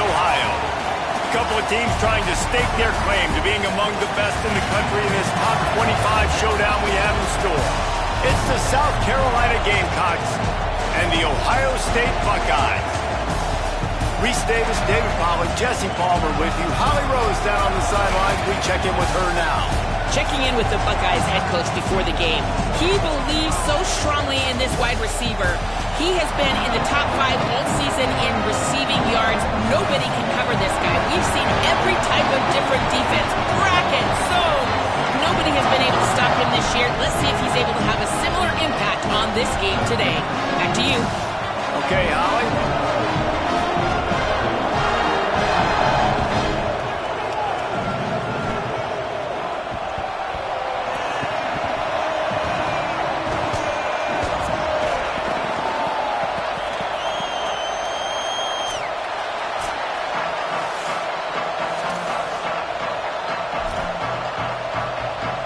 Ohio. A couple of teams trying to stake their claim to being among the best in the country in this top 25 showdown we have in store. It's the South Carolina Gamecocks and the Ohio State Buckeyes. Reese Davis, David Pollack, Jesse Palmer with you. Holly Rose down on the sidelines. We check in with her now. Checking in with the Buckeyes head coach before the game. He believes so strongly in this wide receiver. He has been in the top 5 all season in receiving yards. Nobody can cover this guy. We've seen every type of different defense. Bracket, zone. Nobody has been able to stop him this year. Let's see if he's able to have a similar impact on this game today. Back to you. Okay, Holly.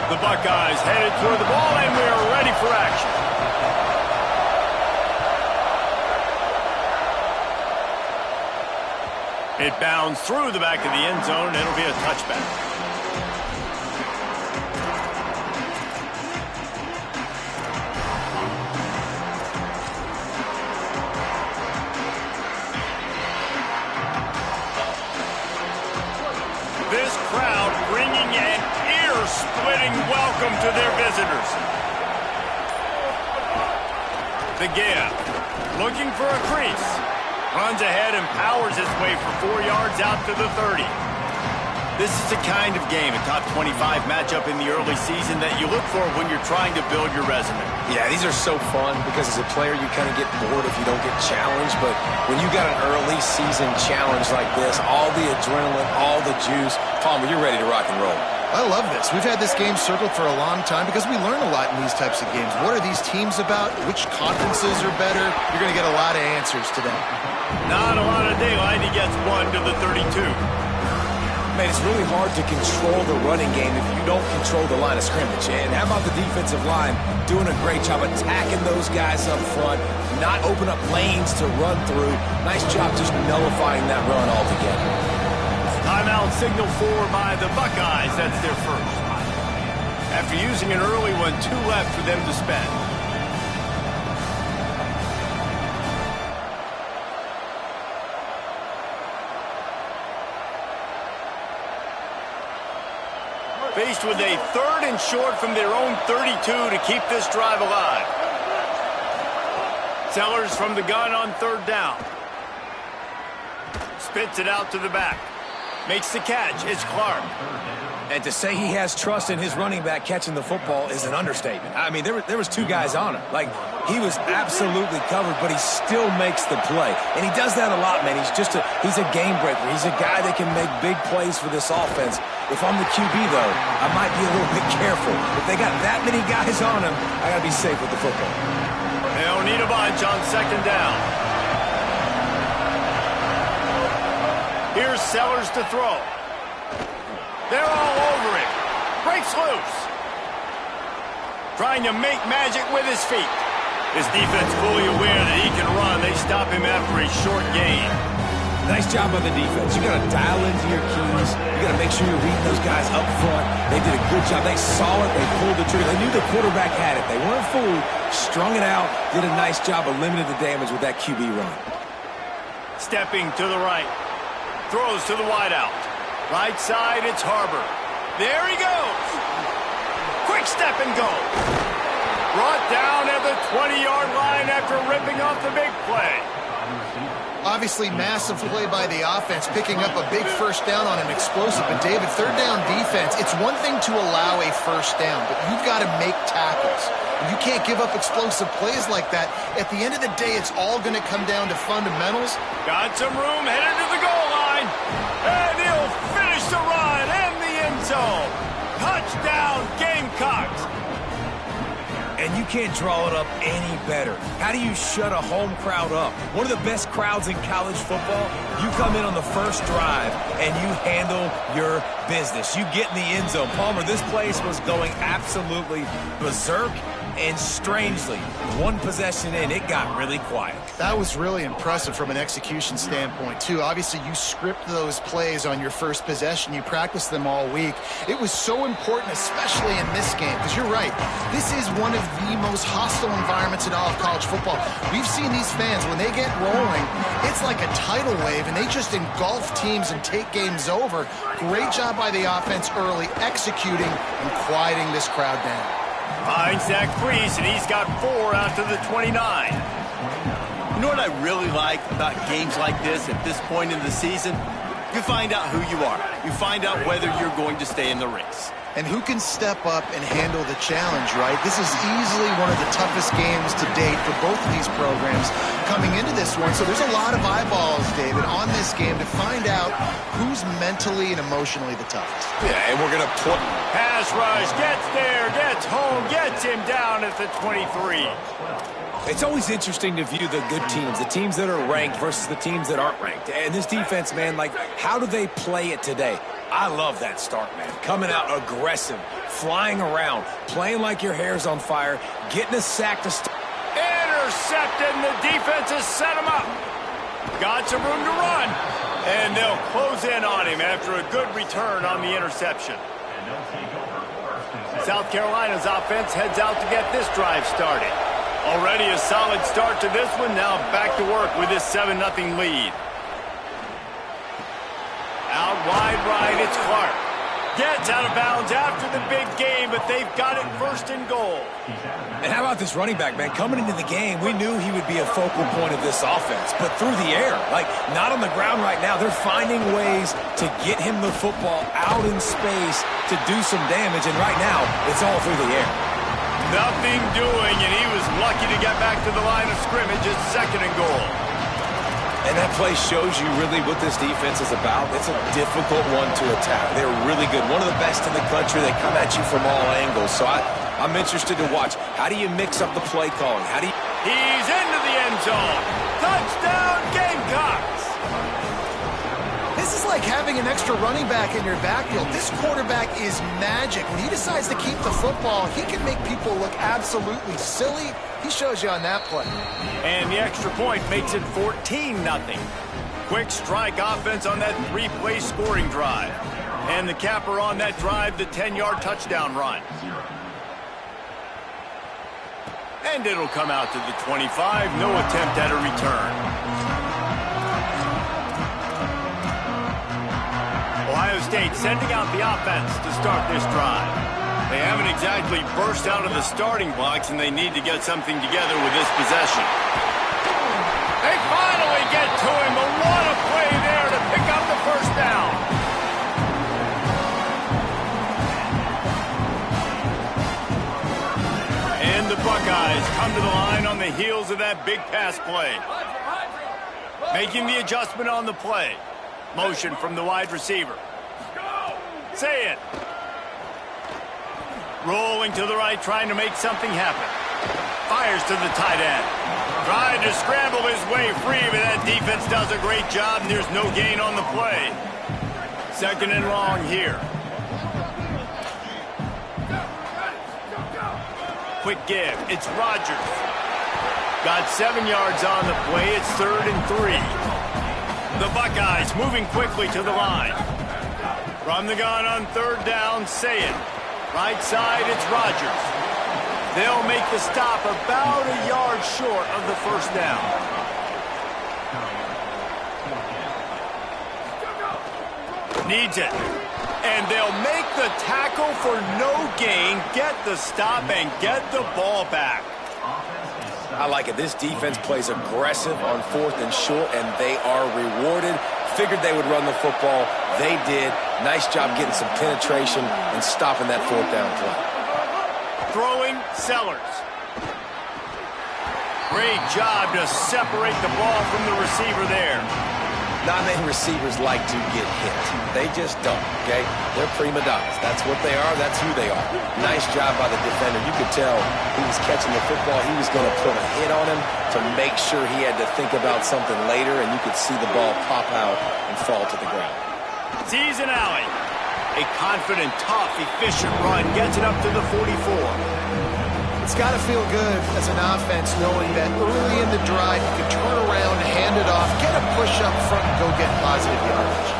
The Buckeyes headed toward the ball, and we are ready for action. It bounds through the back of the end zone, and it'll be a touchback. This crowd bringing an ear-splitting welcome to their visitors. The give, looking for a crease. Runs ahead and powers his way for 4 yards out to the 30. This is the kind of game, a top 25 matchup in the early season that you look for when you're trying to build your resume. Yeah, these are so fun because as a player you kind of get bored if you don't get challenged, but when you got an early season challenge like this, all the adrenaline, all the juice, Palmer, you're ready to rock and roll. I love this. We've had this game circled for a long time because we learn a lot in these types of games. What are these teams about? Which conferences are better? You're going to get a lot of answers today. Not a lot of daylight. He gets 1 to the 32. Man, it's really hard to control the running game if you don't control the line of scrimmage. And how about the defensive line doing a great job attacking those guys up front, not open up lanes to run through. Nice job just nullifying that run altogether. Timeout signal for by the Buckeyes. That's their first. After using an early one, 2 left for them to spend. Faced with a 3rd and short from their own 32 to keep this drive alive. Sellers from the gun on 3rd down. Spits it out to the back. Makes the catch. It's Clark. And to say he has trust in his running back catching the football is an understatement. I mean, there was 2 guys on him. Like, he was absolutely covered, but he still makes the play. And he does that a lot, man. He's a game breaker. He's a guy that can make big plays for this offense. If I'm the QB, though, I might be a little bit careful. If they got that many guys on him, I got to be safe with the football. They don't need a bunch on 2nd down. Here's Sellers to throw. They're all over it. Breaks loose. Trying to make magic with his feet. His defense fully aware that he can run. They stop him after a short gain. Nice job by the defense. You got to dial into your keys. You got to make sure you're reading those guys up front. They did a good job. They saw it. They pulled the trigger. They knew the quarterback had it. They weren't fooled. Strung it out. Did a nice job of limiting the damage with that QB run. Stepping to the right. Throws to the wideout. Right side, it's Harbor. There he goes. Quick step and go. Brought down at the 20-yard line after ripping off the big play. Obviously, massive play by the offense, picking up a big 1st down on an explosive. But, David, 3rd down defense, it's one thing to allow a 1st down, but you've got to make tackles. You can't give up explosive plays like that. At the end of the day, it's all going to come down to fundamentals. Got some room, headed to the goal line. And he'll finish the run in the end zone. Touchdown, Gamecocks. And and you can't draw it up any better. How do you shut a home crowd up? One of the best crowds in college football. You come in on the first drive, and you handle your business. You get in the end zone. Palmer, this place was going absolutely berserk, and strangely, one possession in, it got really quiet. That was really impressive from an execution standpoint, too. Obviously, you script those plays on your first possession. You practice them all week. It was so important, especially in this game, because you're right. This is one of the most hostile environments in all of college football. We've seen these fans, when they get rolling, it's like a tidal wave, and they just engulf teams and take games over. Great job by the offense early, executing and quieting this crowd down. Finds that crease, and he's got 4 out to the 29. You know what I really like about games like this at this point in the season? You find out who you are. You find out whether you're going to stay in the race. And who can step up and handle the challenge, right? This is easily one of the toughest games to date for both of these programs coming into this one. So there's a lot of eyeballs, David, on this game to find out who's mentally and emotionally the toughest. Yeah, and we're going to put... Pass rush, gets there, gets home, gets him down at the 23. It's always interesting to view the good teams, the teams that are ranked versus the teams that aren't ranked. And this defense, man, like, how do they play it today? I love that start, man. Coming out aggressive, flying around, playing like your hair's on fire, getting a sack to start. Intercepted, and the defense has set him up. Got some room to run. And they'll close in on him after a good return on the interception. South Carolina's offense heads out to get this drive started. Already a solid start to this one. Now back to work with this 7-0 lead. Out wide right, it's Clark. Gets out of bounds after the big game, but they've got it first and goal. And how about this running back, man? Coming into the game, we knew he would be a focal point of this offense, but through the air, like not on the ground right now. They're finding ways to get him the football out in space to do some damage, and right now, it's all through the air. Nothing doing, and he was lucky to get back to the line of scrimmage at 2nd and goal. And that play shows you really what this defense is about. It's a difficult one to attack. They're really good. One of the best in the country. They come at you from all angles. So I'm interested to watch. How do you mix up the play calling? How do you... He's into the end zone. Touchdown, Gamecocks! This is like having an extra running back in your backfield. This quarterback is magic. When he decides to keep the football, he can make people look absolutely silly. He shows you on that play. And the extra point makes it 14-0. Quick strike offense on that 3-play scoring drive. And the capper on that drive, the 10-yard touchdown run. And it'll come out to the 25. No attempt at a return. Ohio State sending out the offense to start this drive. They haven't exactly burst out of the starting blocks, and they need to get something together with this possession. They finally get to him, but what a play there to pick up the first down. And the Buckeyes come to the line on the heels of that big pass play. Making the adjustment on the play. Motion from the wide receiver. Say it. Rolling to the right, trying to make something happen. Fires to the tight end. Trying to scramble his way free, but that defense does a great job, and there's no gain on the play. 2nd and long here. Quick give. It's Rodgers. Got 7 yards on the play. It's 3rd and 3. The Buckeyes moving quickly to the line. From the gun on 3rd down, say it. Right side, it's Rodgers. They'll make the stop about a yard short of the first down. Needs it. And they'll make the tackle for no gain, get the stop, and get the ball back. I like it. This defense plays aggressive on 4th and short, and they are rewarded. Figured they would run the football. They did. Nice job getting some penetration and stopping that 4th down play. Throwing, Sellers. Great job to separate the ball from the receiver there. Not many receivers like to get hit. They just don't, okay? They're prima donnas. That's what they are. That's who they are. Nice job by the defender. You could tell he was catching the football. He was going to put a hit on him to make sure he had to think about something later, and you could see the ball pop out and fall to the ground. Sees an alley. A confident, tough, efficient run gets it up to the 44. It's got to feel good as an offense knowing that early in the drive you can turn around, hand it off, get a push up front, and go get positive yardage.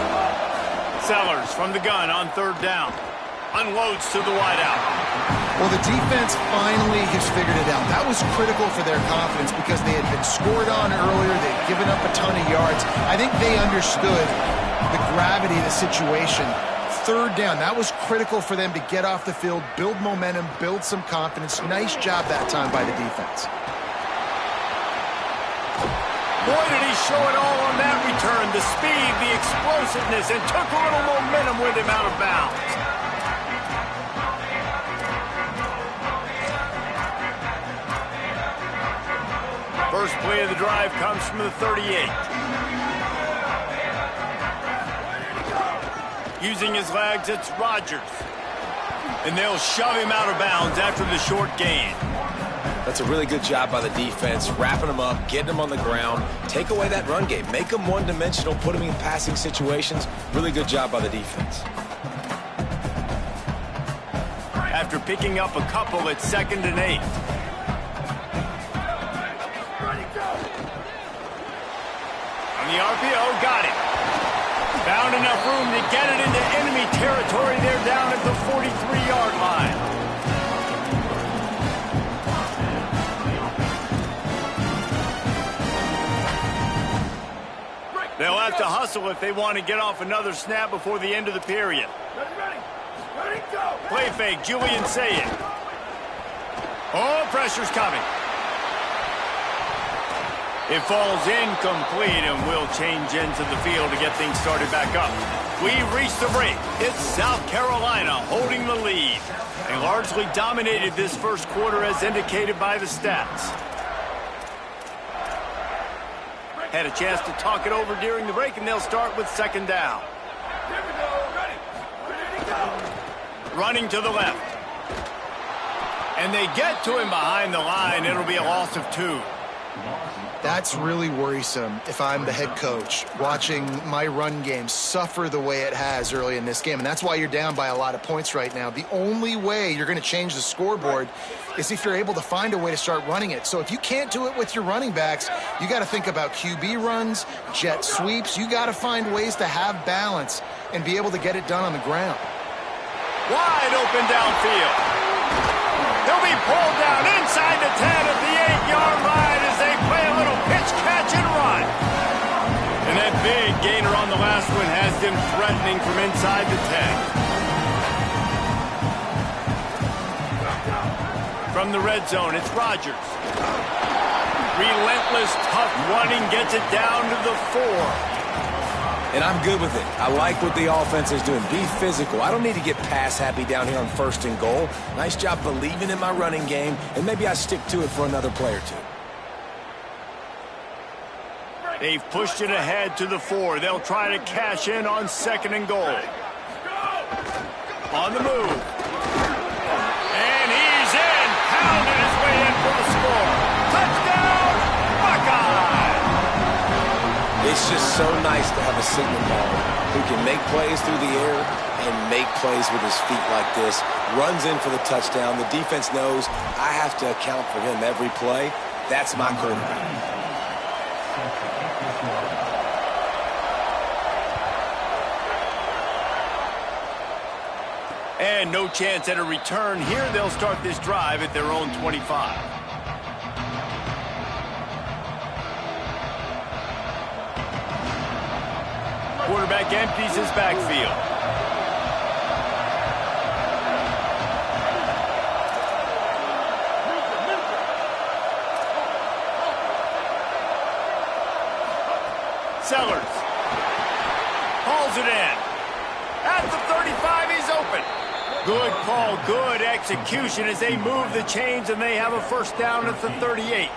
Sellers from the gun on third down. Unloads to the wideout. Well, the defense finally has figured it out. That was critical for their confidence because they had been scored on earlier. They'd given up a ton of yards. I think they understood the gravity of the situation. Third down, that was critical for them to get off the field, build momentum, build some confidence. Nice job that time by the defense. Boy, did he show it all on that return. The speed, the explosiveness, and took a little momentum with him out of bounds. First play of the drive comes from the 38. Using his legs, it's Rodgers. And they'll shove him out of bounds after the short gain. That's a really good job by the defense, wrapping him up, getting him on the ground, take away that run game, make him one-dimensional, put him in passing situations. Really good job by the defense. After picking up a couple, it's 2nd and 8. On the RPO, got it. Found enough room to get it into enemy territory. They're down at the 43-yard line. They'll have to hustle if they want to get off another snap before the end of the period. Ready, go. Play fake, Julian Sayed. Oh, pressure's coming. It falls incomplete, and we'll change into the field to get things started back up. We've reached the break. It's South Carolina holding the lead. They largely dominated this first quarter as indicated by the stats. Had a chance to talk it over during the break, and they'll start with 2nd down. Here we go. Ready to go. Running to the left. And they get to him behind the line. It'll be a loss of 2. That's really worrisome if I'm the head coach watching my run game suffer the way it has early in this game. And that's why you're down by a lot of points right now. The only way you're going to change the scoreboard is if you're able to find a way to start running it. So if you can't do it with your running backs, you got to think about QB runs, jet sweeps. You got to find ways to have balance and be able to get it done on the ground. Wide open downfield. He'll be pulled down inside the 10 at the 8-yard line as they play a little pitch, catch, and run. And that big gainer on the last one has them threatening from inside the 10. From the red zone, it's Rodgers. Relentless, tough running gets it down to the 4. And I'm good with it. I like what the offense is doing. Be physical. I don't need to get pass happy down here on 1st and goal. Nice job believing in my running game, and maybe I stick to it for another play or 2. They've pushed it ahead to the 4. They'll try to cash in on 2nd and goal. On the move. And he's in. Pounded his way in for the score. Touchdown, Buckeye! It's just so nice to have a signal baller who can make plays through the air and make plays with his feet like this. Runs in for the touchdown. The defense knows I have to account for him every play. That's my quarterback. And no chance at a return here. They'll start this drive at their own 25. Quarterback empties his backfield. Sellers hauls it in. At the 35, he's open. Good call, good execution as they move the chains, and they have a 1st down at the 38.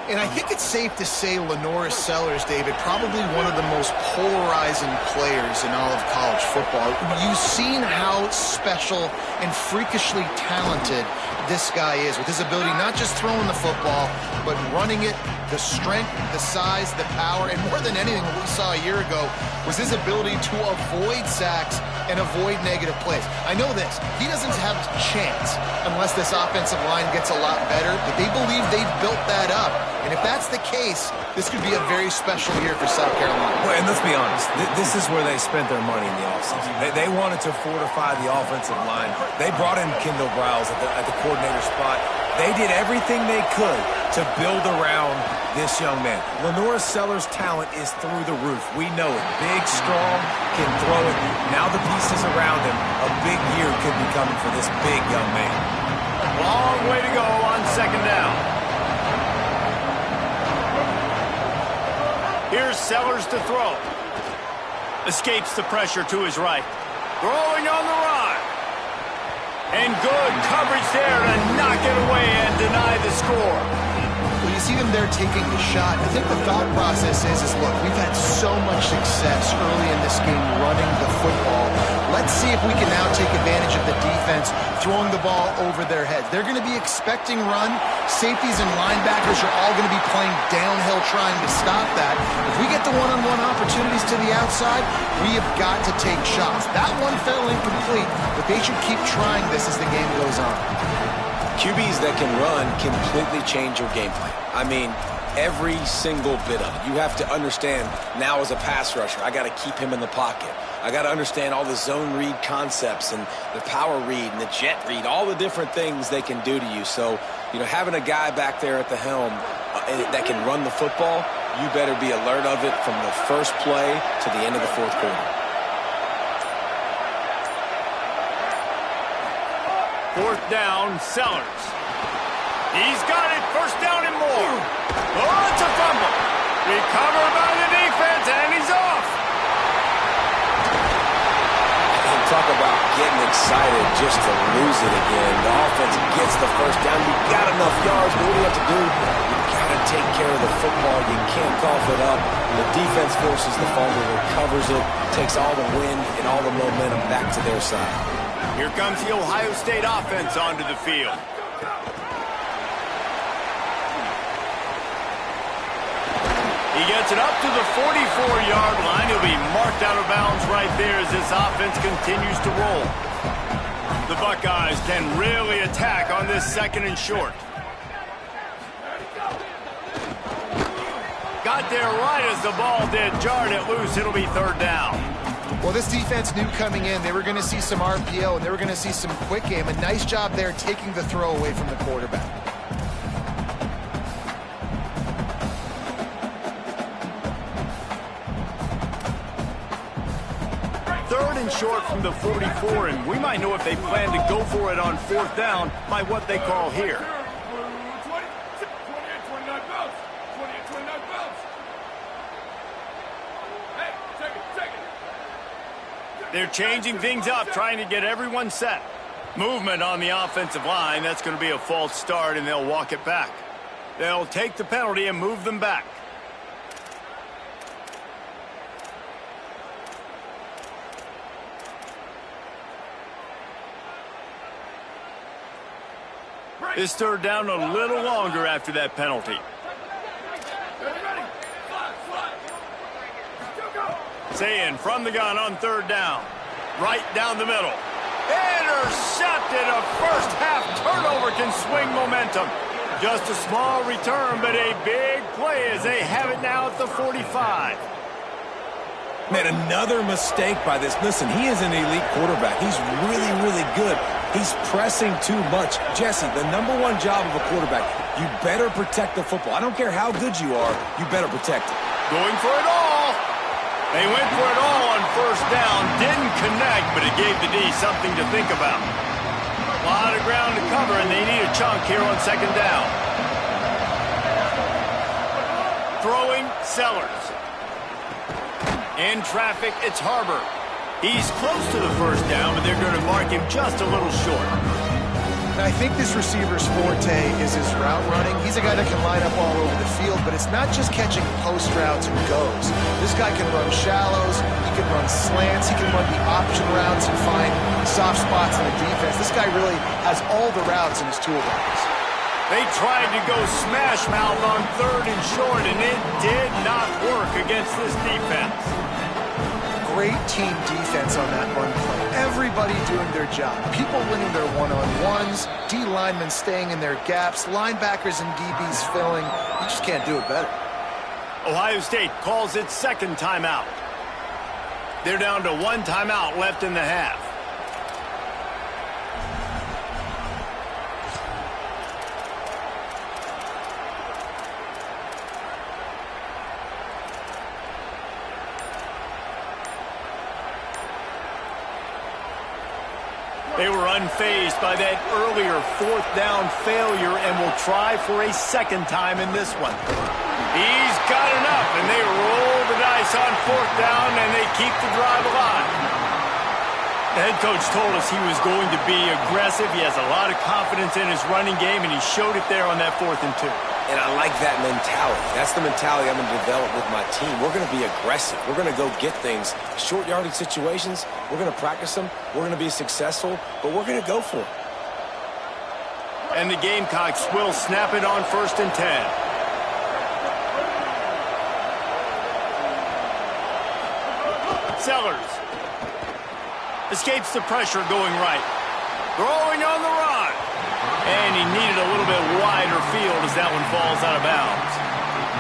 And I think it's safe to say LaNorris Sellers, David, probably one of the most polarizing players in all of college football. You've seen how special and freakishly talented this guy is with his ability not just throwing the football, but running it, the strength, the size, the power, and more than anything, what we saw a year ago was his ability to avoid sacks and avoid negative plays. I know this. He doesn't have a chance unless this offensive line gets a lot better, but they believe they've built that up. And if that's the case, this could be a very special year for South Carolina. Well, and let's be honest, this is where they spent their money in the offseason. They wanted to fortify the offensive line. They brought in Kendall Browse at the coordinator spot. They did everything they could to build around this young man. LaNorris Sellers' talent is through the roof. We know it. Big, strong, can throw it. Now the pieces around him, a big year could be coming for this big young man. Long way to go on second down. Here's Sellers to throw. Escapes the pressure to his right. Throwing on the run. And good coverage there to knock it away and deny the score. Well, you see them there taking the shot. I think the thought process is look, we've had so much success early in this game running the football. Let's see if we can now take advantage of the defense throwing the ball over their heads. They're going to be expecting run. Safeties and linebackers are all going to be playing downhill trying to stop that. If we get the one-on-one opportunities to the outside, we have got to take shots. That one fell incomplete, but they should keep trying this as the game goes on. QBs that can run completely change your game plan. I mean, every single bit of it. You have to understand now as a pass rusher, I got to keep him in the pocket. I got to understand all the zone read concepts and the power read and the jet read, all the different things they can do to you. So, you know, having a guy back there at the helm that can run the football, you better be alert of it from the first play to the end of the fourth quarter. Fourth down, Sellers. He's got it. First down and more. Oh, it's a fumble. Recovered by the defense, and he's off. And talk about getting excited just to lose it again. The offense gets the first down. You got enough yards, but what do you have to do? You got to take care of the football. You can't cough it up. The defense forces the fumble, recovers it, takes all the wind and all the momentum back to their side. Here comes the Ohio State offense onto the field. He gets it up to the 44-yard line. He'll be marked out of bounds right there as this offense continues to roll. The Buckeyes can really attack on this second and short. Got there right as the ball did. Jarred it loose. It'll be third down. Well, this defense knew coming in they were going to see some RPO and they were going to see some quick game. A nice job there taking the throw away from the quarterback. Third and short from the 44, and we might know if they plan to go for it on fourth down by what they call here. They're changing things up, trying to get everyone set. Movement on the offensive line. That's going to be a false start, and they'll walk it back. They'll take the penalty and move them back. This third down a little longer after that penalty. Saying from the gun on third down. Right down the middle. Intercepted. A first half turnover can swing momentum. Just a small return, but a big play as they have it now at the 45. Man, another mistake by this. Listen, he is an elite quarterback. He's really, really good. He's pressing too much. Jesse, the number one job of a quarterback, you better protect the football. I don't care how good you are, you better protect it. Going for it all. They went for it all on first down. Didn't connect, but it gave the D something to think about. A lot of ground to cover, and they need a chunk here on second down. Throwing, Sellers. In traffic, it's Harbor. He's close to the first down, but they're going to mark him just a little short. Now, I think this receiver's forte is his route running. He's a guy that can line up all over the field, but it's not just catching post routes and goes. This guy can run shallows, he can run slants, he can run the option routes and find soft spots in the defense. This guy really has all the routes in his toolbox. They tried to go smash mouth on 3rd and short, and it did not work against this defense. Great team defense on that run play. Everybody doing their job. People winning their one-on-ones, D linemen staying in their gaps, linebackers and DBs filling. You just can't do it better. Ohio State calls its 2nd timeout. They're down to 1 timeout left in the half. They were unfazed by that earlier 4th down failure and will try for a 2nd time in this one. He's got enough, and they roll the dice on 4th down, and they keep the drive alive. The head coach told us he was going to be aggressive. He has a lot of confidence in his running game, and he showed it there on that 4th and 2. And I like that mentality. That's the mentality I'm going to develop with my team. We're going to be aggressive. We're going to go get things. Short yardage situations, we're going to practice them. We're going to be successful, but we're going to go for it. And the Gamecocks will snap it on 1st and 10. Sellers escapes the pressure going right. Throwing on the run. And he needed a little bit wider field as that one falls out of bounds.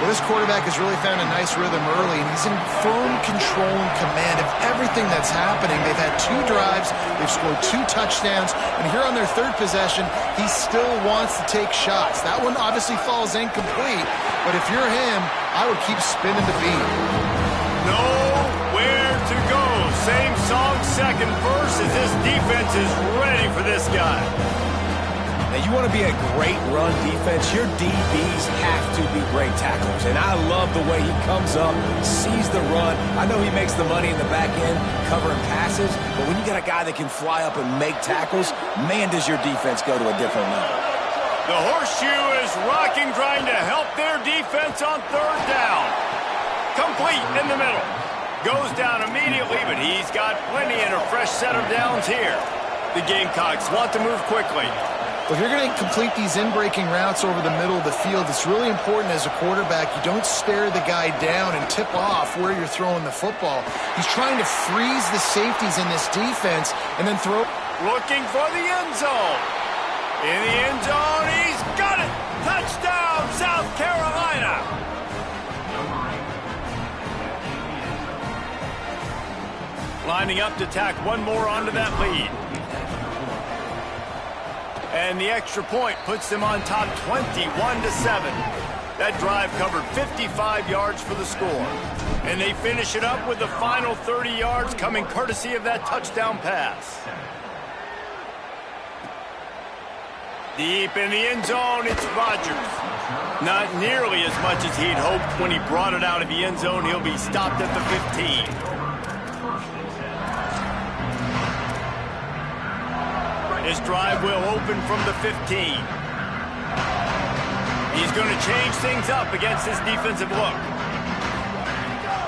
Well, this quarterback has really found a nice rhythm early, and he's in firm control and command of everything that's happening. They've had 2 drives, they've scored 2 touchdowns, and here on their 3rd possession, he still wants to take shots. That one obviously falls incomplete, but if you're him, I would keep spinning the beat. Nowhere to go. Same song, 2nd verse, as this defense is ready for this guy. Now, you want to be a great run defense, your DBs have to be great tacklers. And I love the way he comes up, sees the run. I know he makes the money in the back end covering passes, but when you got a guy that can fly up and make tackles, man, does your defense go to a different level. The horseshoe is rocking, trying to help their defense on 3rd down. Complete in the middle. Goes down immediately, but he's got plenty and a fresh set of downs here. The Gamecocks want to move quickly. If you're going to complete these in-breaking routes over the middle of the field, it's really important as a quarterback you don't stare the guy down and tip off where you're throwing the football. He's trying to freeze the safeties in this defense and then throw. Looking for the end zone. In the end zone, he's got it. Touchdown, South Carolina. Lining up to tack one more onto that lead. And the extra point puts them on top 21-7. That drive covered 55 yards for the score. And they finish it up with the final 30 yards coming courtesy of that touchdown pass. Deep in the end zone, it's Rodgers. Not nearly as much as he'd hoped when he brought it out of the end zone. He'll be stopped at the 15. This drive will open from the 15. He's going to change things up against this defensive look.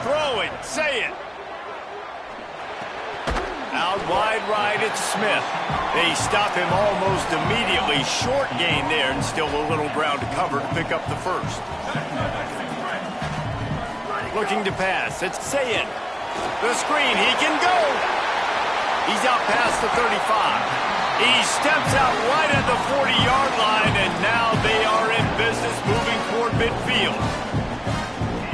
Throw it, say it. Out wide right, it's Smith. They stop him almost immediately. Short gain there, and still a little ground to cover to pick up the 1st. Looking to pass, it's Sayin. The screen, he can go. He's out past the 35. He steps out right at the 40-yard line, and now they are in business moving toward midfield.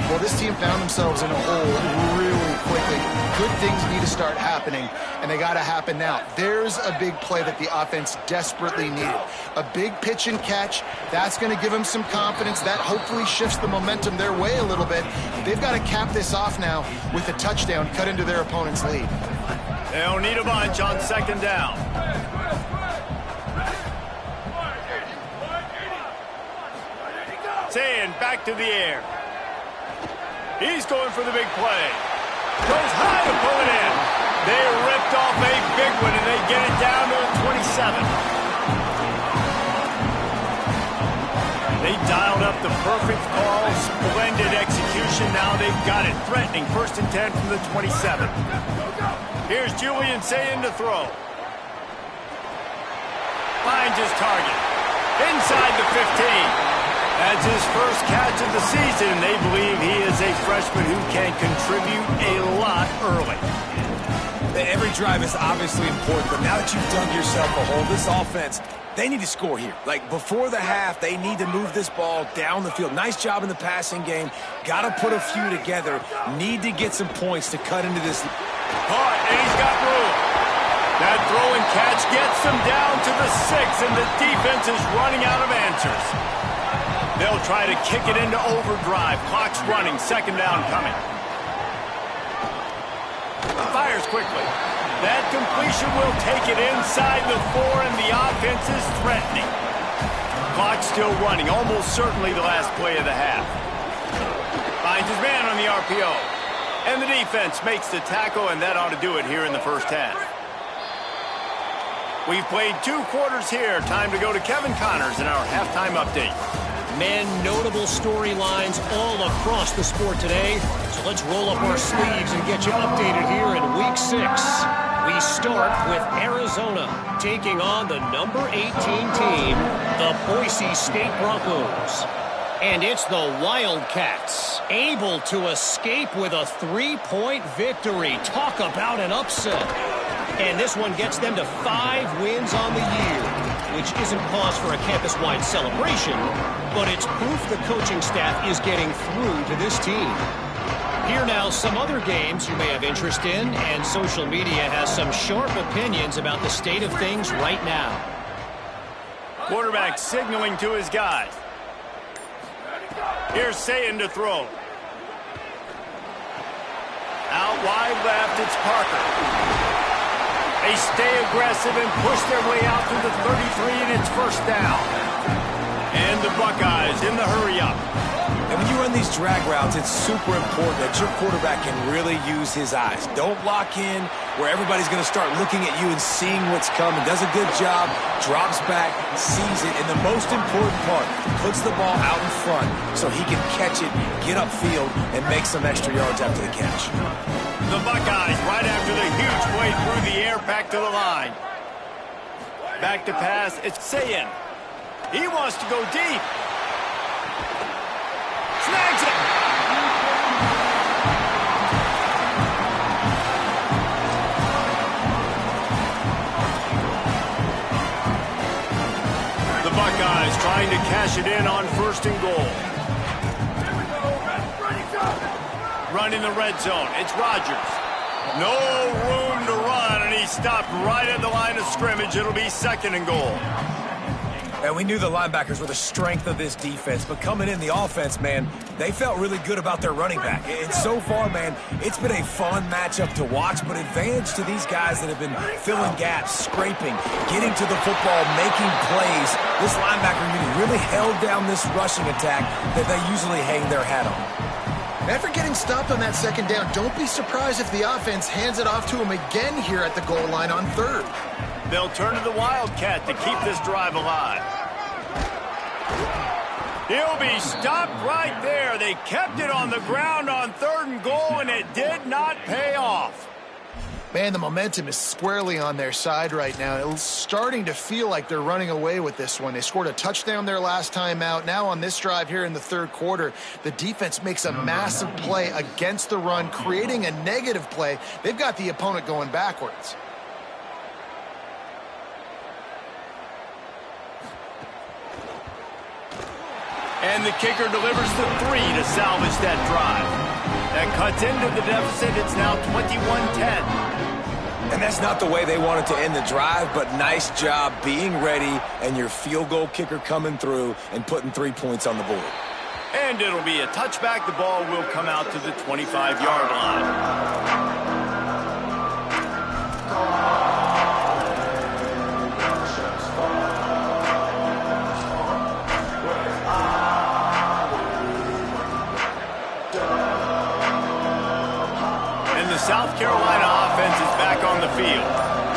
Well, this team found themselves in a hole really quickly. Good things need to start happening, and they got to happen now. There's a big play that the offense desperately needed. A big pitch and catch. That's going to give them some confidence. That hopefully shifts the momentum their way a little bit. They've got to cap this off now with a touchdown cut into their opponent's lead. They'll need a bunch on 2nd down. Sayin back to the air. He's going for the big play. Goes high to pull it in. They ripped off a big one, and they get it down to the 27. the perfect call, splendid execution. Now they've got it. Threatening 1st and 10 from the 27. Here's Julian Sayin to throw. Finds his target. Inside the 15. That's his first catch of the season. They believe he is a freshman who can contribute a lot early. Every drive is obviously important, but now that you've dug yourself a hole, this offense, they need to score here. Like, before the half, they need to move this ball down the field. Nice job in the passing game. Got to put a few together. Need to get some points to cut into this. Caught, and he's got room. That throw and catch gets them down to the 6, and the defense is running out of answers. They'll try to kick it into overdrive. Clock's running. 2nd down coming. Fires quickly. That completion will take it inside the 4, and the offense is threatening. Clock still running, almost certainly the last play of the half. Finds his man on the RPO. And the defense makes the tackle, and that ought to do it here in the 1st half. We've played 2 quarters here. Time to go to Kevin Connors in our halftime update. Men, notable storylines all across the sport today. So let's roll up our sleeves and get you updated here in Week 6. We start with Arizona taking on the number 18 team, the Boise State Broncos. And it's the Wildcats able to escape with a 3-point victory. Talk about an upset. And this one gets them to 5 wins on the year, which isn't cause for a campus-wide celebration, but it's proof the coaching staff is getting through to this team. Here now, some other games you may have interest in, and social media has some sharp opinions about the state of things right now. Quarterback signaling to his guys. Here's Sayin to throw. Out wide left, it's Parker. They stay aggressive and push their way out to the 33, and it's 1st down. And the Buckeyes in the hurry-up. And when you run these drag routes, it's super important that your quarterback can really use his eyes. Don't lock in where everybody's going to start looking at you and seeing what's coming. Does a good job, drops back, sees it, and the most important part, puts the ball out in front so he can catch it, get upfield, and make some extra yards after the catch. The Buckeyes right after the huge play through the air back to the line. Back to pass, it's Sayin. He wants to go deep. Snags it. The Buckeyes trying to cash it in on 1st and goal. Running the red zone. It's Rodgers. No room to run, and he stopped right at the line of scrimmage. It'll be 2nd and goal. And we knew the linebackers were the strength of this defense, but coming in the offense, man, they felt really good about their running back. And so far, man, it's been a fun matchup to watch, but advantage to these guys that have been filling gaps, scraping, getting to the football, making plays. This linebacker unit really held down this rushing attack that they usually hang their hat on. After getting stopped on that 2nd down, don't be surprised if the offense hands it off to him again here at the goal line on 3rd. They'll turn to the Wildcat to keep this drive alive. He'll be stopped right there. They kept it on the ground on 3rd and goal, and it did not pay off. Man, the momentum is squarely on their side right now. It's starting to feel like they're running away with this one. They scored a touchdown their last time out. Now on this drive here in the 3rd quarter, the defense makes a massive play against the run, creating a negative play. They've got the opponent going backwards. And the kicker delivers the 3 to salvage that drive. That cuts into the deficit. It's now 21-10. And that's not the way they wanted to end the drive, but nice job being ready and your field goal kicker coming through and putting 3 points on the board. And it'll be a touchback. The ball will come out to the 25-yard line. South Carolina offense is back on the field.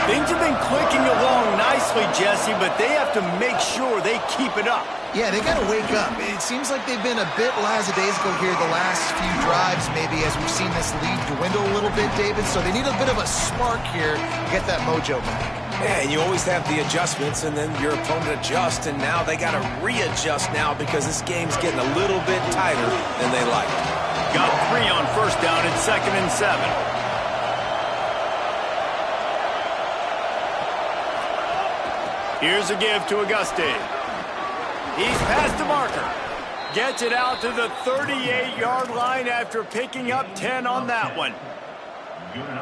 Things have been clicking along nicely Jesse, but they have to make sure they keep it up. Yeah, they got to wake up. It seems like they've been a bit lackadaisical here the last few drives, maybe, as we've seen this lead dwindle a little bit, David. So they need a bit of a spark here to get that mojo back. Yeah, and you always have the adjustments, and then your opponent adjusts, and now they got to readjust now because this game's getting a little bit tighter than they like. Got 3 on first down and 2nd and 7. Here's a give to Auguste. He's past the marker. Gets it out to the 38-yard line after picking up 10 on that one.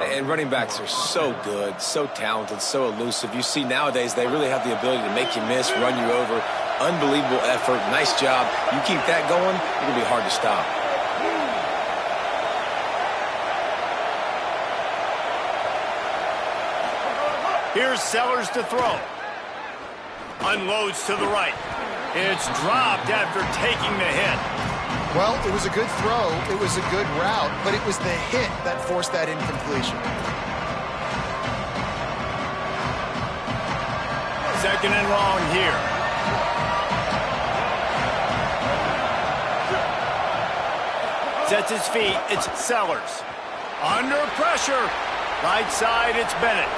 And running backs are so good, so talented, so elusive. You see nowadays they really have the ability to make you miss, run you over. Unbelievable effort. Nice job. You keep that going, it's going to be hard to stop. Here's Sellers to throw. Unloads to the right. It's dropped after taking the hit. Well, it was a good throw. It was a good route, but it was the hit that forced that incompletion. 2nd and long here. Sets his feet. It's Sellers. Under pressure. Right side, it's Bennett.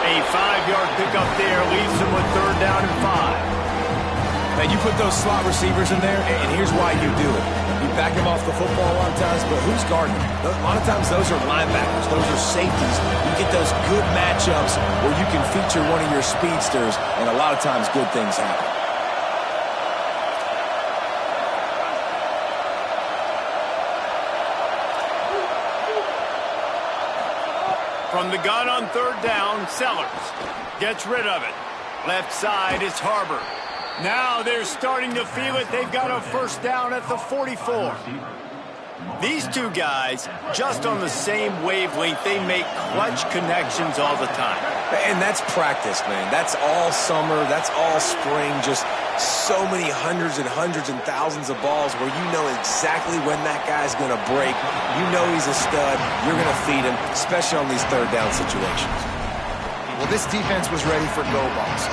A 5-yard pickup there leaves him with 3rd down and 5. Now, you put those slot receivers in there, and here's why you do it. You back them off the football a lot of times, but who's guarding them? A lot of times those are linebackers. Those are safeties. You get those good matchups where you can feature one of your speedsters, and a lot of times good things happen. From the gun on 3rd down, Sellers gets rid of it. Left side is Harbor. Now they're starting to feel it. They've got a 1st down at the 44. These two guys, just on the same wavelength, they make clutch connections all the time. And that's practice, man. That's all summer. That's all spring. Just so many hundreds and thousands of balls where you know exactly when that guy's going to break. You know he's a stud. You're going to feed him, especially on these 3rd down situations. Well, this defense was ready for go balls.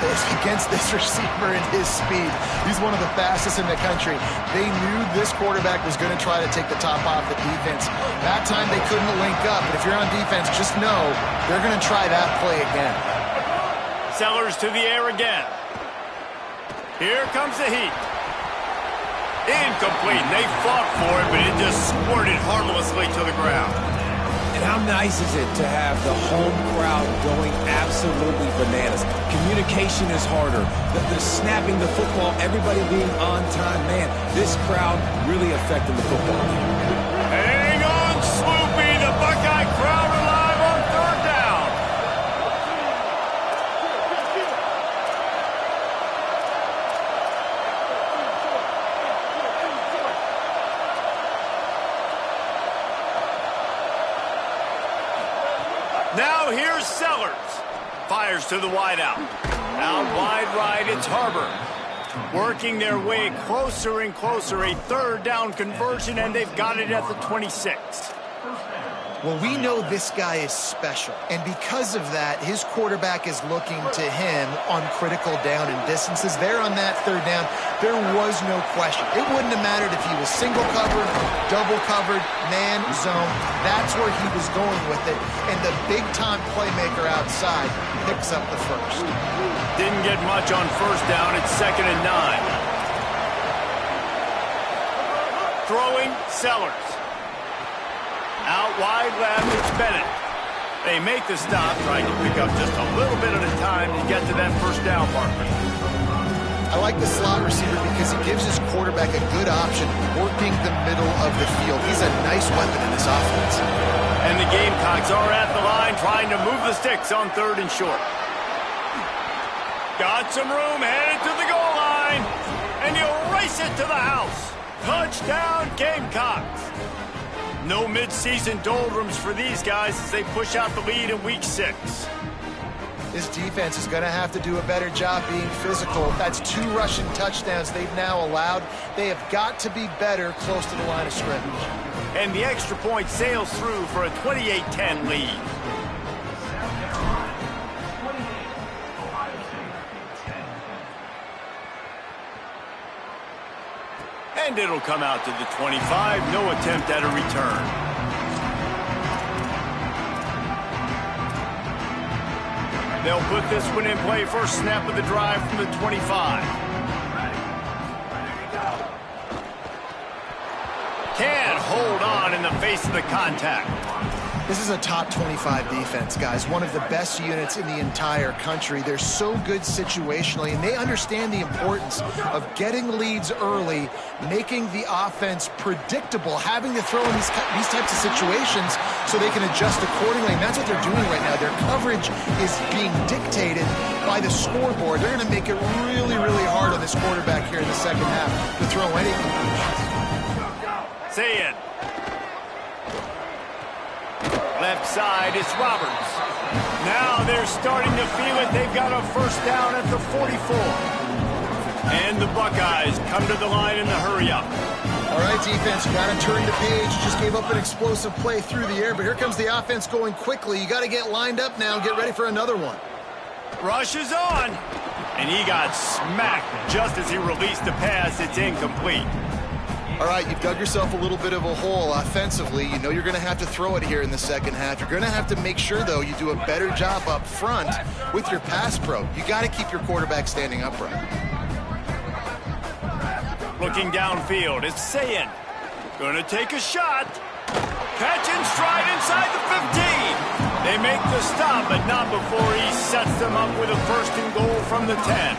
Against this receiver and his speed, he's one of the fastest in the country. They knew this quarterback was going to try to take the top off the defense. That time they couldn't link up, but if you're on defense, just know they're going to try that play again. Sellers to the air again. Here comes the heat. Incomplete. They fought for it, but it just squirted harmlessly to the ground. And how nice is it to have the home crowd going absolutely bananas? Communication is harder. The snapping the football, everybody being on time. Man, this crowd really affecting the football game. Hang on, Sloopy. The Buckeye crowd alive on 3rd down. Now here's Sellers. Fires to the wideout. Out wide right, it's Harbor. Working their way closer and closer. A 3rd down conversion, and they've got it at the 26. Well, we know this guy is special, and because of that, his quarterback is looking to him on critical down and distances. There on that 3rd down, there was no question. It wouldn't have mattered if he was single covered, double covered, man, zone. That's where he was going with it, and the big-time playmaker outside picks up the 1st. Didn't get much on 1st down. It's 2nd and 9. Throwing, Sellers. Out wide left, it's Bennett. They make the stop, trying to pick up just a little bit at a time to get to that 1st down marker. I like the slot receiver because he gives his quarterback a good option working the middle of the field. He's a nice weapon in this offense. And the Gamecocks are at the line trying to move the sticks on 3rd and short. Got some room, headed to the goal line, and you race it to the house. Touchdown, Gamecocks. No mid-season doldrums for these guys as they push out the lead in Week 6. This defense is going to have to do a better job being physical. That's 2 rushing touchdowns they've now allowed. They have got to be better close to the line of scrimmage. And the extra point sails through for a 28-10 lead. And it'll come out to the 25. No attempt at a return. They'll put this one in play. First snap of the drive from the 25. Can't hold on in the face of the contact. This is a top 25 defense, guys. One of the best units in the entire country. They're so good situationally, and they understand the importance of getting leads early, making the offense predictable, having to throw in these types of situations so they can adjust accordingly. And that's what they're doing right now. Their coverage is being dictated by the scoreboard. They're going to make it really, really hard on this quarterback here in the second half to throw anything. Say it. Left side, it's Roberts. Now they're starting to feel it. They've got a first down at the 44. And the Buckeyes come to the line in the hurry-up. All right, defense, you got to turn the page. Just gave up an explosive play through the air, but here comes the offense going quickly. You got to get lined up now and get ready for another one. Rush is on. And he got smacked just as he released the pass. It's incomplete. All right, you've dug yourself a little bit of a hole offensively. You know you're going to have to throw it here in the second half. You're going to have to make sure, though, you do a better job up front with your pass pro. You got to keep your quarterback standing upright. Looking downfield, it's Sayin. Going to take a shot. Catch and stride inside the 15. They make the stop, but not before he sets them up with a first and goal from the 10.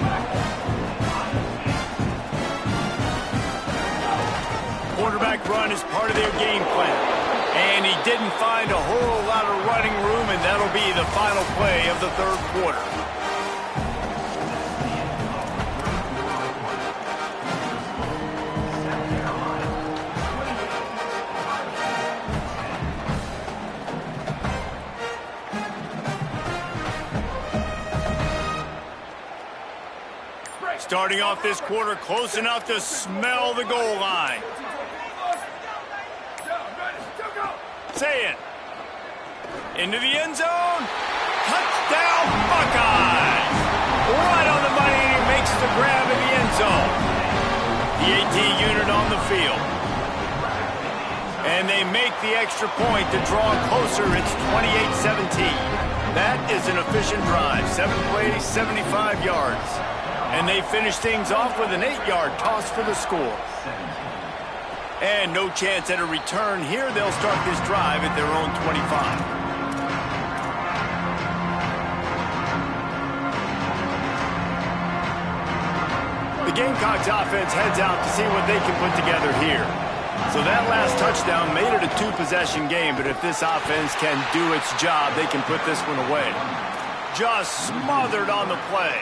Quarterback run is part of their game plan. And he didn't find a whole lot of running room, and that'll be the final play of the third quarter. Starting off this quarter close enough to smell the goal line. Say it. Into the end zone. Touchdown, Buckeyes. Right on the money, and he makes the grab in the end zone. The AT unit on the field. And they make the extra point to draw closer. It's 28-17. That is an efficient drive. 7 plays, 75 yards. And they finish things off with an 8-yard toss for the score. And no chance at a return here. They'll start this drive at their own 25. The Gamecocks offense heads out to see what they can put together here. So that last touchdown made it a 2-possession game, but if this offense can do its job, they can put this one away. Just smothered on the play.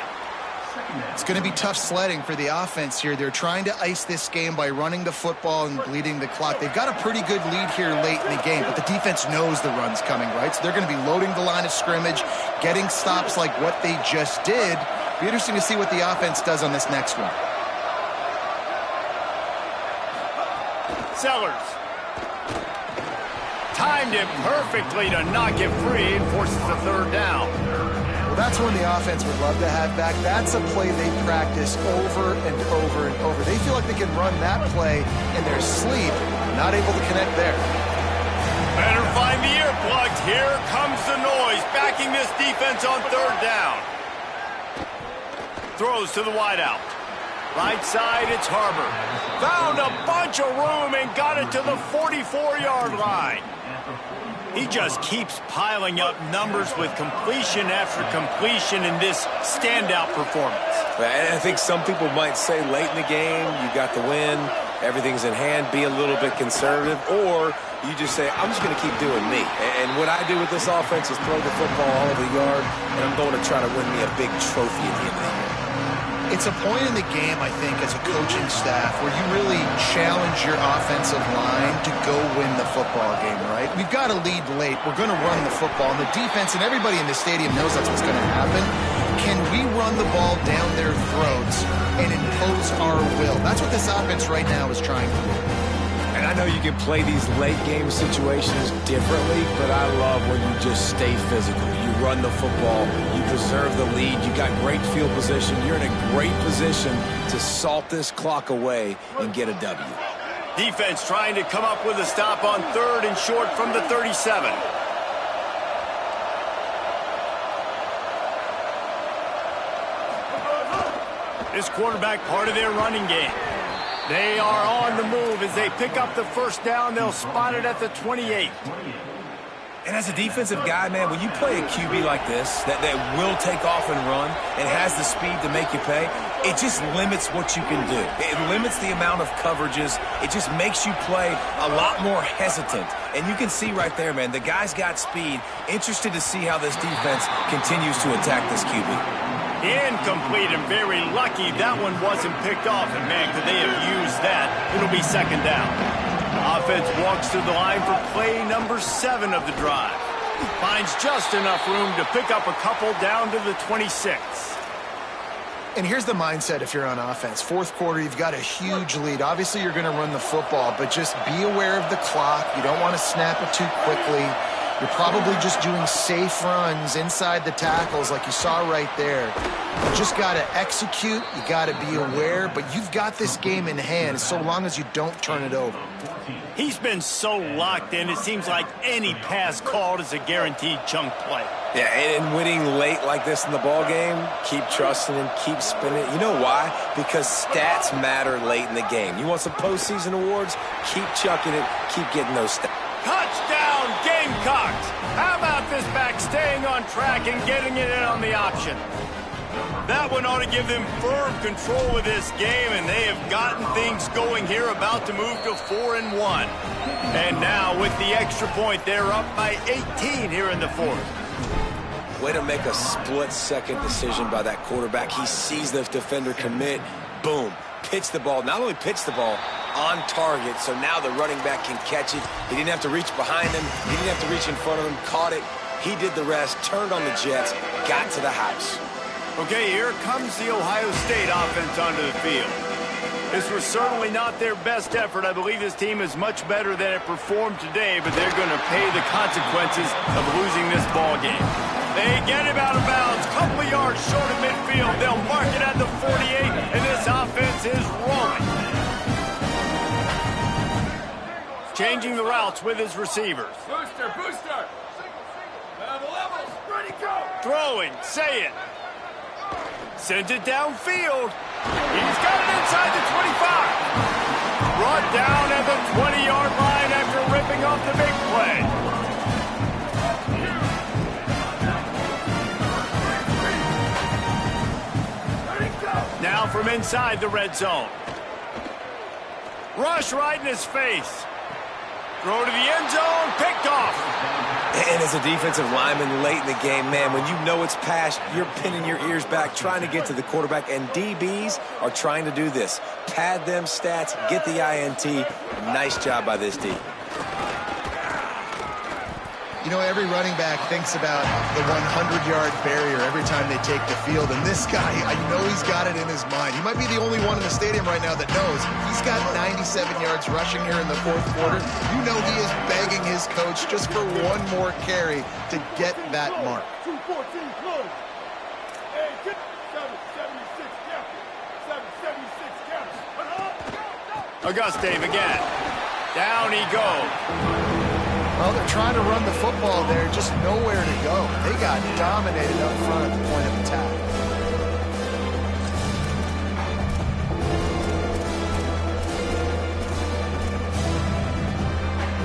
It's going to be tough sledding for the offense here. They're trying to ice this game by running the football and bleeding the clock. They've got a pretty good lead here late in the game, but the defense knows the run's coming, right? So they're going to be loading the line of scrimmage, getting stops like what they just did. It'll be interesting to see what the offense does on this next one. Sellers. Timed it perfectly to knock it free and forces the third down. Well, that's one the offense would love to have back. That's a play they practice over and over and over. They feel like they can run that play in their sleep, not able to connect there. Better find the earplugs. Here comes the noise, backing this defense on third down. Throws to the wideout. Right side, it's Harbor. Found a bunch of room and got it to the 44-yard line. He just keeps piling up numbers with completion after completion in this standout performance. And I think some people might say late in the game, you got the win, everything's in hand, be a little bit conservative, or you just say, I'm just going to keep doing me. And what I do with this offense is throw the football all over the yard, and I'm going to try to win me a big trophy at the end of the year. It's a point in the game, I think, as a coaching staff where you really challenge your offensive line to go win the football game, right? We've got to lead late. We're going to run the football. And the defense and everybody in the stadium knows that's what's going to happen. Can we run the ball down their throats and impose our will? That's what this offense right now is trying to do. And I know you can play these late game situations differently, but I love when you just stay physical. You run the football. You preserve the lead. You got great field position. You're in a great position to salt this clock away and get a W. Defense trying to come up with a stop on 3rd and short from the 37. This quarterback part of their running game. They are on the move as they pick up the first down. They'll spot it at the 28. And as a defensive guy, man, when you play a QB like this that will take off and run and has the speed to make you pay, it just limits what you can do. It limits the amount of coverages. It just makes you play a lot more hesitant. And you can see right there, man, the guy's got speed. Interested to see how this defense continues to attack this QB. Incomplete, and very lucky that one wasn't picked off. And, man, could they have used that? It'll be 2nd down. Offense walks to the line for play number 7 of the drive. Finds just enough room to pick up a couple down to the 26. And here's the mindset if you're on offense. 4th quarter, you've got a huge lead. Obviously, you're going to run the football, but just be aware of the clock. You don't want to snap it too quickly. You're probably just doing safe runs inside the tackles like you saw right there. You just got to execute. You got to be aware, but you've got this game in hand so long as you don't turn it over. He's been so locked in, it seems like any pass called is a guaranteed chunk play. Yeah, and winning late like this in the ball game, keep trusting and keep spinning. You know why? Because stats matter late in the game. You want some postseason awards? Keep chucking it. Keep getting those stats. Touchdown, Gamecocks! How about this back staying on track and getting it in on the option? That one ought to give them firm control of this game, and they have gotten things going here, about to move to 4-1. And now, with the extra point, they're up by 18 here in the 4th. Way to make a split-second decision by that quarterback. He sees the defender commit. Boom. Pitch the ball. Not only pitch the ball, on target, so now the running back can catch it. He didn't have to reach behind him. He didn't have to reach in front of him. Caught it. He did the rest, turned on the Jets, got to the house. Okay, here comes the Ohio State offense onto the field. This was certainly not their best effort. I believe this team is much better than it performed today, but they're going to pay the consequences of losing this ball game. They get him out of bounds, couple of yards short of midfield. They'll mark it at the 48, and this offense is rolling. Changing the routes with his receivers. Booster! Levels, ready, go! Throwing, say it. Sends it downfield. He's got it inside the 25. Brought down at the 20-yard line after ripping off the big play. Now from inside the red zone. Rush right in his face. Throw to the end zone, picked off. And as a defensive lineman late in the game, man, when you know it's past, you're pinning your ears back, trying to get to the quarterback, and DBs are trying to do this. Pad them stats, get the INT. Nice job by this D. You know, every running back thinks about the 100-yard barrier every time they take the field. And this guy, I know he's got it in his mind. He might be the only one in the stadium right now that knows he's got 97 yards rushing here in the 4th quarter. You know he is begging his coach just for one more carry to get that mark. 214 close. Hey, get 776 counts. Auguste again. Down he goes. Well, they're trying to run the football there, just nowhere to go. They got dominated up front at the point of attack.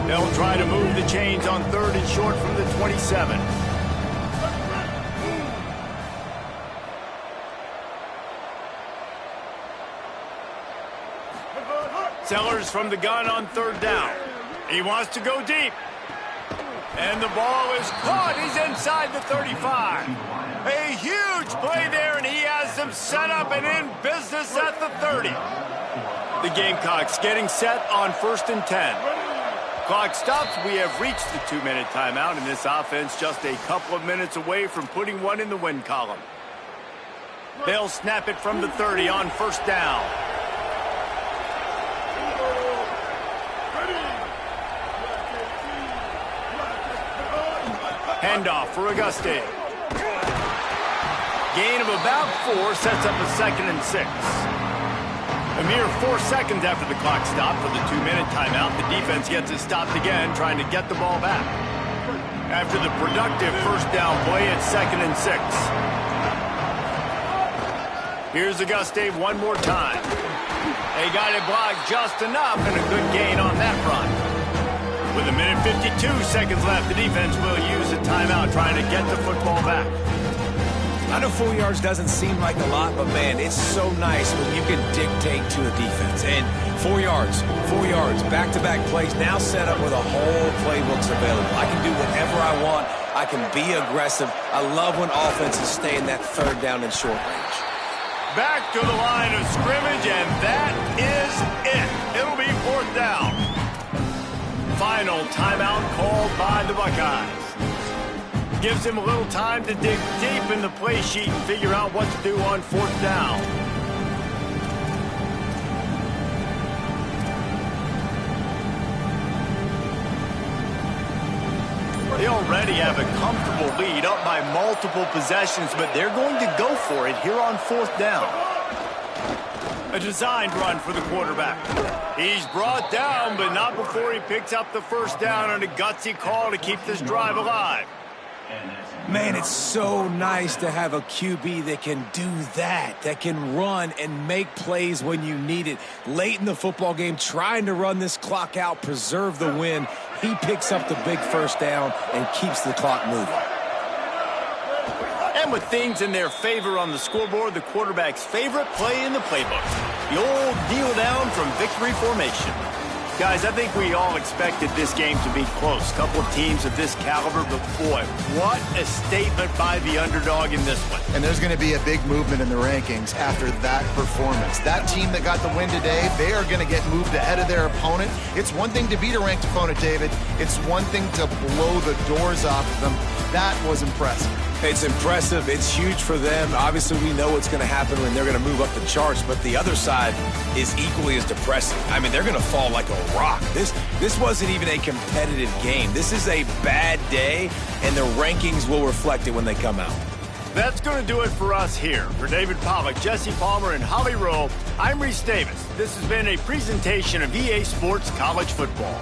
They'll try to move the chains on 3rd and short from the 27. Sellers from the gun on 3rd down. He wants to go deep. And the ball is caught. He's inside the 35. A huge play there, and he has them set up and in business at the 30. The Gamecocks getting set on 1st and 10. Clock stops. We have reached the 2-minute timeout, and this offense just a couple of minutes away from putting one in the win column. They'll snap it from the 30 on 1st down. Handoff for Auguste. gain of about 4 sets up a 2nd and 6. A mere 4 seconds after the clock stopped for the 2-minute timeout, the defense gets it stopped again, trying to get the ball back. After the productive first down play, it's 2nd and 6. Here's Auguste one more time. They got it blocked just enough, and a good gain on that run. With 1:52 seconds left, the defense will use a timeout trying to get the football back. I know 4 yards doesn't seem like a lot, but man, it's so nice when you can dictate to a defense. And 4 yards, back-to-back plays now set up with a whole playbooks available. I can do whatever I want. I can be aggressive. I love when offenses stay in that 3rd down and short range. Back to the line of scrimmage, and that is it. It'll be 4th down. Final timeout called by the Buckeyes. Gives him a little time to dig deep in the play sheet and figure out what to do on 4th down. They already have a comfortable lead, up by multiple possessions, but they're going to go for it here on 4th down. A designed run for the quarterback. He's brought down, but not before he picks up the first down on a gutsy call to keep this drive alive. Man, it's so nice to have a QB that can do that can run and make plays when you need it. Late in the football game, trying to run this clock out, preserve the win. He picks up the big first down and keeps the clock moving. And with things in their favor on the scoreboard, the quarterback's favorite play in the playbook. The old kneel down from victory formation. Guys, I think we all expected this game to be close. Couple of teams of this caliber, but boy, what a statement by the underdog in this one. And there's going to be a big movement in the rankings after that performance. That team that got the win today, they are going to get moved ahead of their opponent. It's one thing to beat a ranked opponent, David. It's one thing to blow the doors off of them. That was impressive. It's impressive. It's huge for them. Obviously, we know what's going to happen when they're going to move up the charts, but the other side is equally as depressing. I mean, they're going to fall like a rock. This wasn't even a competitive game. This is a bad day, and the rankings will reflect it when they come out. That's going to do it for us here. For David Pollack, Jesse Palmer, and Holly Rowe, I'm Reese Davis. This has been a presentation of EA Sports College Football.